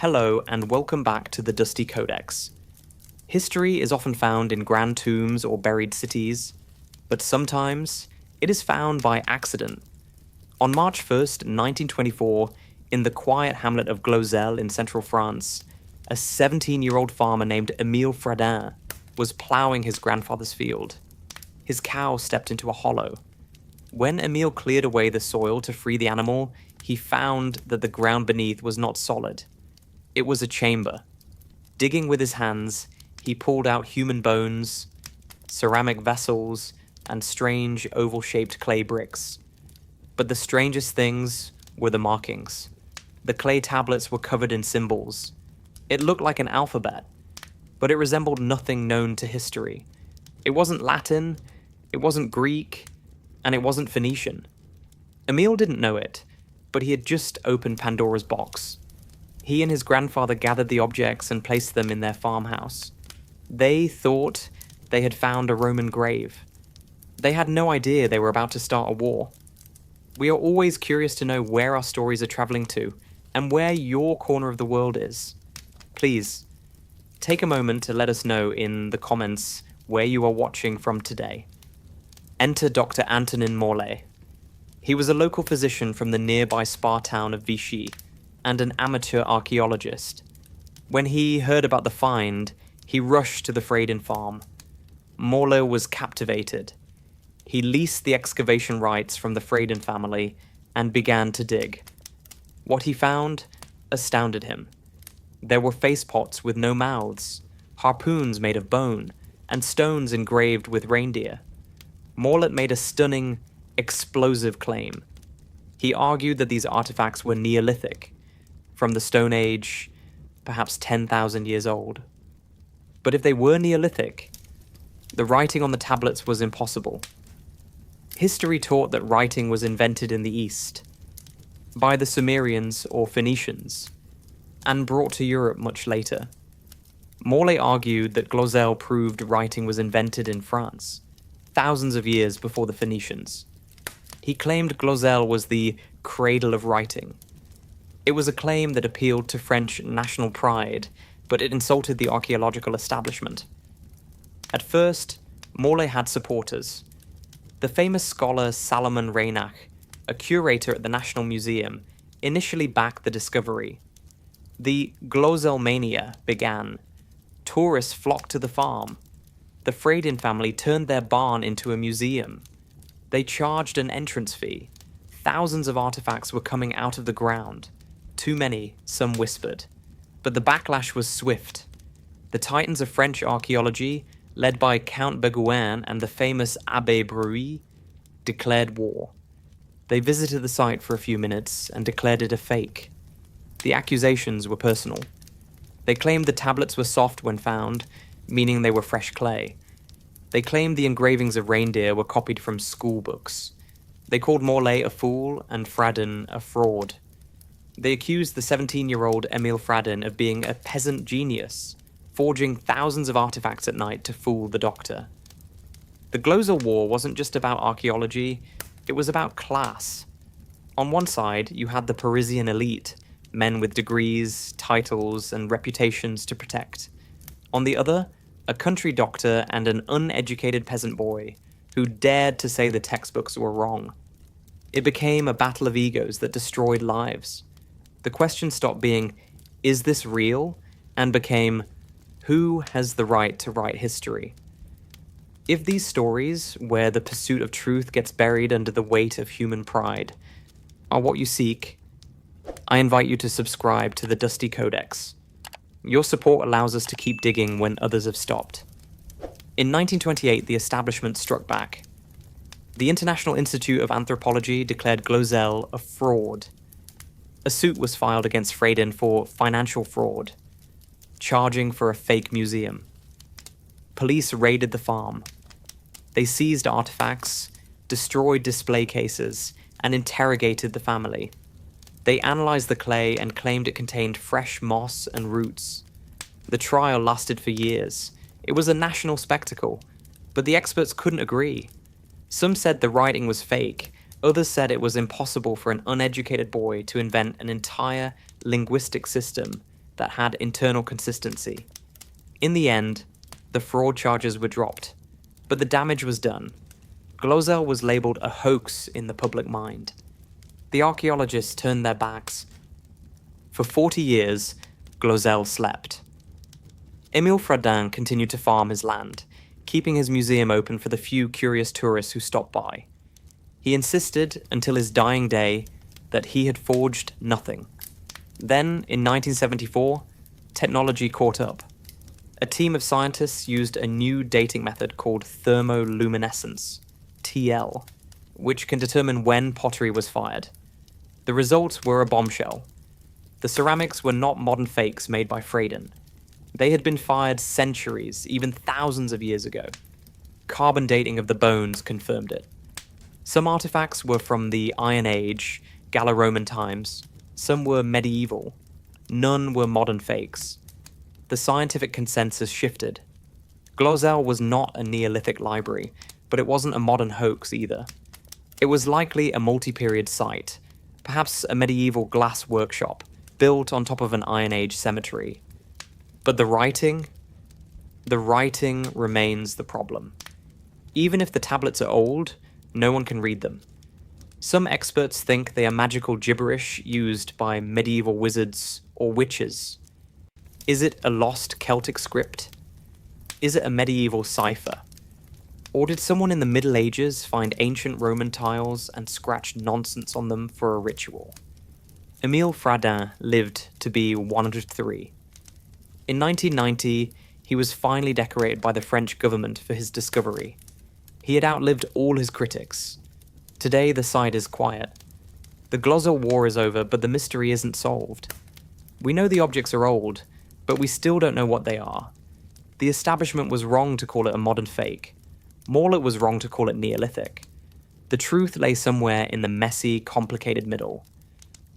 Hello and welcome back to the Dusty Codex. History is often found in grand tombs or buried cities, but sometimes it is found by accident. On March 1st, 1924, in the quiet hamlet of Glozel in central France, a 17-year-old farmer named Emile Fradin was plowing his grandfather's field. His cow stepped into a hollow. When Emile cleared away the soil to free the animal, he found that the ground beneath was not solid. It was a chamber. Digging with his hands, he pulled out human bones, ceramic vessels, and strange oval-shaped clay bricks. But the strangest things were the markings. The clay tablets were covered in symbols. It looked like an alphabet, but it resembled nothing known to history. It wasn't Latin, it wasn't Greek, and it wasn't Phoenician. Emile didn't know it, but he had just opened Pandora's box. He and his grandfather gathered the objects and placed them in their farmhouse. They thought they had found a Roman grave. They had no idea they were about to start a war. We are always curious to know where our stories are traveling to and where your corner of the world is. Please, take a moment to let us know in the comments where you are watching from today. Enter Dr. Antonin Morlaix. He was a local physician from the nearby spa town of Vichy and an amateur archaeologist. When he heard about the find, he rushed to the Fradin farm. Morlaix was captivated. He leased the excavation rights from the Fradin family and began to dig. What he found astounded him. There were face pots with no mouths, harpoons made of bone, and stones engraved with reindeer. Morlaix made a stunning, explosive claim. He argued that these artifacts were Neolithic, from the Stone Age, perhaps 10,000 years old. But if they were Neolithic, the writing on the tablets was impossible. History taught that writing was invented in the East, by the Sumerians or Phoenicians, and brought to Europe much later. Morlaix argued that Glozel proved writing was invented in France, thousands of years before the Phoenicians. He claimed Glozel was the cradle of writing. It was a claim that appealed to French national pride, but it insulted the archaeological establishment. At first, Morlaix had supporters. The famous scholar Salomon Reinach, a curator at the National Museum, initially backed the discovery. The Glozel mania began. Tourists flocked to the farm. The Fradin family turned their barn into a museum. They charged an entrance fee. Thousands of artifacts were coming out of the ground. Too many, some whispered. But the backlash was swift. The titans of French archaeology, led by Count Beguin and the famous Abbé Bruy, declared war. They visited the site for a few minutes and declared it a fake. The accusations were personal. They claimed the tablets were soft when found, meaning they were fresh clay. They claimed the engravings of reindeer were copied from school books. They called Morlaix a fool and Fradin a fraud. They accused the 17-year-old Emile Fradin of being a peasant genius, forging thousands of artifacts at night to fool the doctor. The Glozel War wasn't just about archaeology, it was about class. On one side, you had the Parisian elite, men with degrees, titles, and reputations to protect. On the other, a country doctor and an uneducated peasant boy who dared to say the textbooks were wrong. It became a battle of egos that destroyed lives. The question stopped being, is this real? And became, who has the right to write history? If these stories, where the pursuit of truth gets buried under the weight of human pride, are what you seek, I invite you to subscribe to the Dusty Codex. Your support allows us to keep digging when others have stopped. In 1928, the establishment struck back. The International Institute of Anthropology declared Glozel a fraud. A suit was filed against Fradin for financial fraud, charging for a fake museum. Police raided the farm. They seized artifacts, destroyed display cases, and interrogated the family. They analyzed the clay and claimed it contained fresh moss and roots. The trial lasted for years. It was a national spectacle, but the experts couldn't agree. Some said the writing was fake. Others said it was impossible for an uneducated boy to invent an entire linguistic system that had internal consistency. In the end, the fraud charges were dropped, but the damage was done. Glozel was labelled a hoax in the public mind. The archaeologists turned their backs. For 40 years, Glozel slept. Emile Fradin continued to farm his land, keeping his museum open for the few curious tourists who stopped by. He insisted, until his dying day, that he had forged nothing. Then, in 1974, technology caught up. A team of scientists used a new dating method called thermoluminescence, TL, which can determine when pottery was fired. The results were a bombshell. The ceramics were not modern fakes made by Fradin. They had been fired centuries, even thousands of years ago. Carbon dating of the bones confirmed it. Some artifacts were from the Iron Age, Gallo-Roman times. Some were medieval. None were modern fakes. The scientific consensus shifted. Glozel was not a Neolithic library, but it wasn't a modern hoax either. It was likely a multi-period site, perhaps a medieval glass workshop, built on top of an Iron Age cemetery. But the writing remains the problem. Even if the tablets are old, no one can read them. Some experts think they are magical gibberish used by medieval wizards or witches. Is it a lost Celtic script? Is it a medieval cipher? Or did someone in the Middle Ages find ancient Roman tiles and scratch nonsense on them for a ritual? Emile Fradin lived to be 103. In 1990, he was finally decorated by the French government for his discovery. He had outlived all his critics. Today, the site is quiet. The Glozel War is over, but the mystery isn't solved. We know the objects are old, but we still don't know what they are. The establishment was wrong to call it a modern fake. Morlett was wrong to call it Neolithic. The truth lay somewhere in the messy, complicated middle.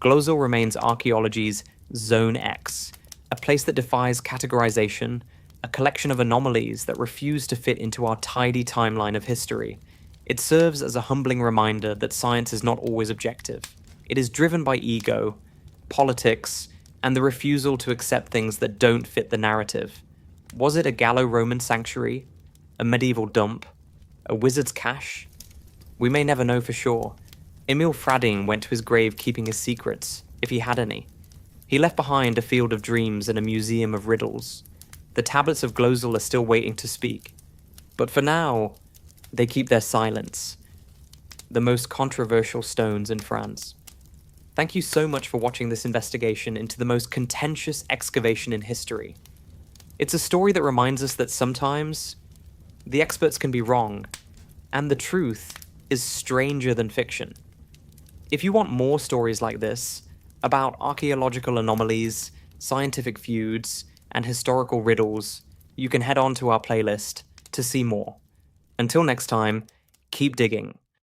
Glozel remains archaeology's Zone X, a place that defies categorization, a collection of anomalies that refuse to fit into our tidy timeline of history. It serves as a humbling reminder that science is not always objective. It is driven by ego, politics, and the refusal to accept things that don't fit the narrative. Was it a Gallo-Roman sanctuary? A medieval dump? A wizard's cache? We may never know for sure. Emile Fradin went to his grave keeping his secrets, if he had any. He left behind a field of dreams and a museum of riddles. The tablets of Glozel are still waiting to speak. But for now, they keep their silence. The most controversial stones in France. Thank you so much for watching this investigation into the most contentious excavation in history. It's a story that reminds us that sometimes the experts can be wrong, and the truth is stranger than fiction. If you want more stories like this, about archaeological anomalies, scientific feuds, and historical riddles, you can head on to our playlist to see more. Until next time, keep digging.